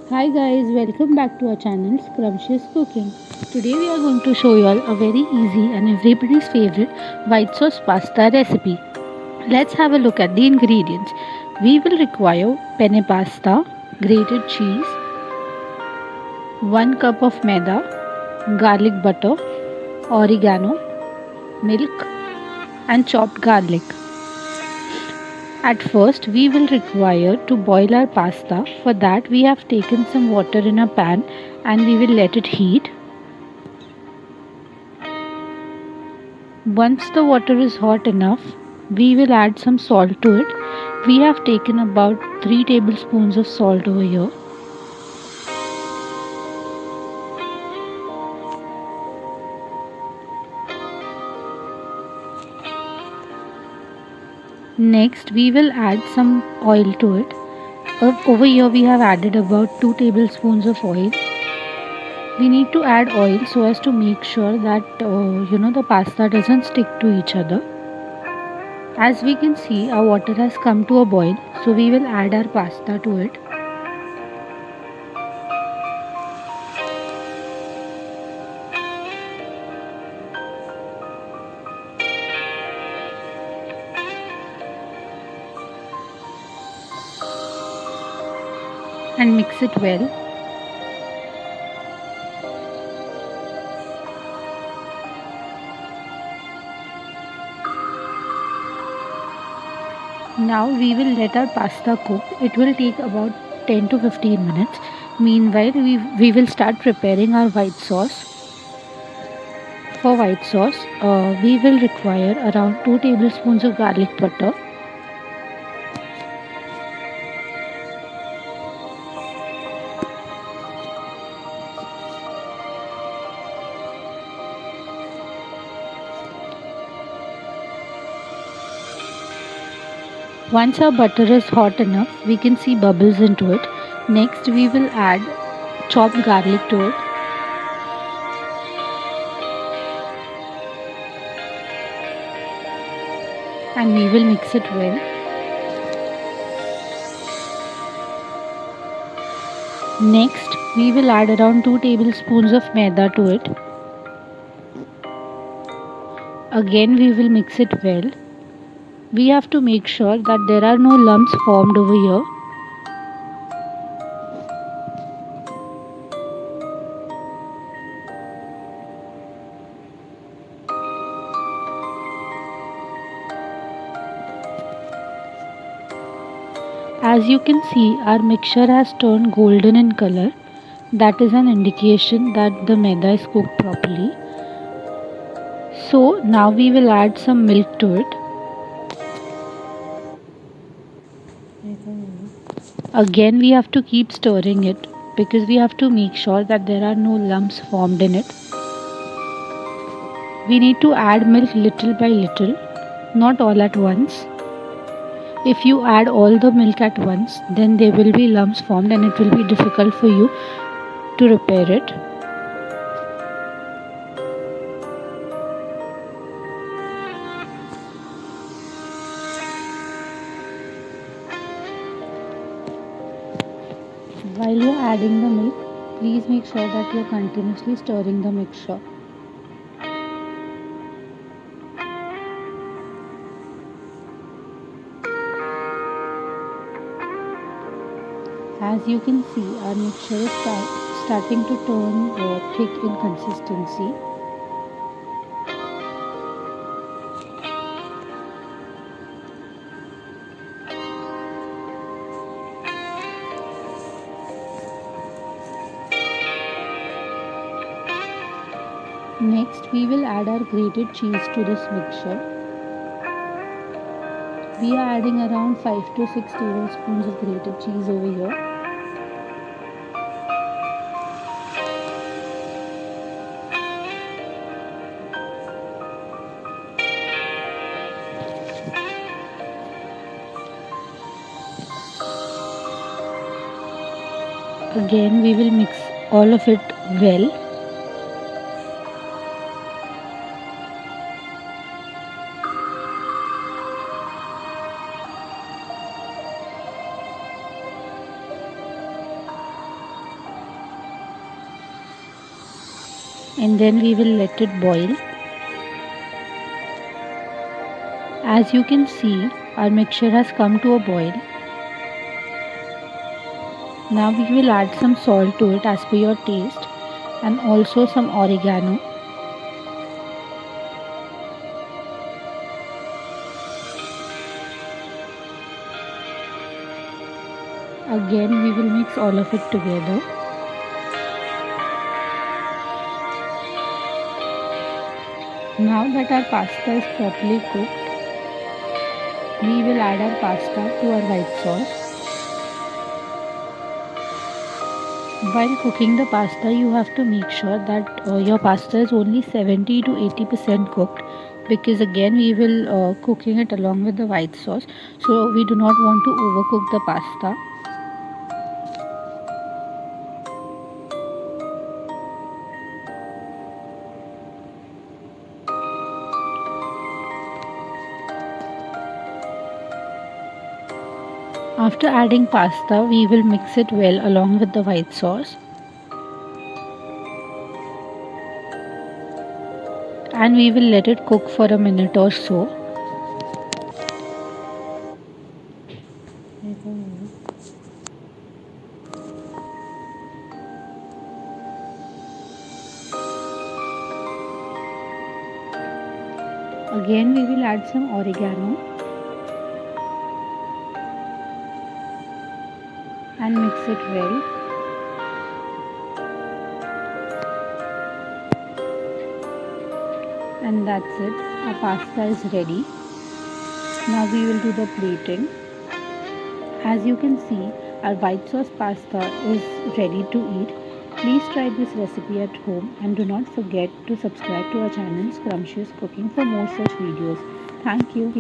Hi guys, welcome back to our channel Scrumptious Cooking. Today we are going to show you all a very easy and everybody's favorite white sauce pasta recipe. Let's have a look at the ingredients. We will require penne pasta, grated cheese, 1 cup of maida, garlic butter, oregano, milk and chopped garlic. At first, we will require to boil our pasta. For that, we have taken some water in a pan and we will let it heat. Once the water is hot enough, we will add some salt to it. We have taken about 3 tablespoons of salt over here. Next, we will add some oil to it. Over here, we have added about 2 tablespoons of oil. We need to add oil so as to make sure that the pasta doesn't stick to each other. As we can see, our water has come to a boil, so we will add our pasta to it. And mix it well. Now we will let our pasta cook. It will take about 10 to 15 minutes. Meanwhile, we will start preparing our white sauce. For white sauce, we will require around 2 tablespoons of garlic butter, Once our butter is hot enough, we can see bubbles into it. Next, we will add chopped garlic to it. And we will mix it well. Next, we will add around 2 tablespoons of maida to it. Again, we will mix it well. We have to make sure that there are no lumps formed over here. As you can see, our mixture has turned golden in color. That is an indication that the maida is cooked properly. So now we will add some milk to it. Again, we have to keep stirring it because we have to make sure that there are no lumps formed in it. We need to add milk little by little, not all at once. If you add all the milk at once, then there will be lumps formed and it will be difficult for you to repair it. While you are adding the milk, please make sure that you are continuously stirring the mixture. As you can see, our mixture is starting to turn thick in consistency. Next, we will add our grated cheese to this mixture. We are adding around 5 to 6 tablespoons of grated cheese over here. Again, we will mix all of it well. and then we will let it boil. As you can see, our mixture has come to a boil. Now we will add some salt to it as per your taste and also some oregano. Again we will mix all of it together. Now that our pasta is properly cooked, we will add our pasta to our white sauce. While cooking the pasta, you have to make sure that your pasta is only 70 to 80% cooked, because again we will cooking it along with the white sauce, so we do not want to overcook the pasta. After adding pasta, we will mix it well along with the white sauce. And we will let it cook for a minute or so. Again we will add some oregano and mix it well. And that's it, our pasta is ready. Now we will do the plating. As you can see, our white sauce pasta is ready to eat. Please try this recipe at home and do not forget to subscribe to our channel Scrumptious Cooking for more such videos. Thank you.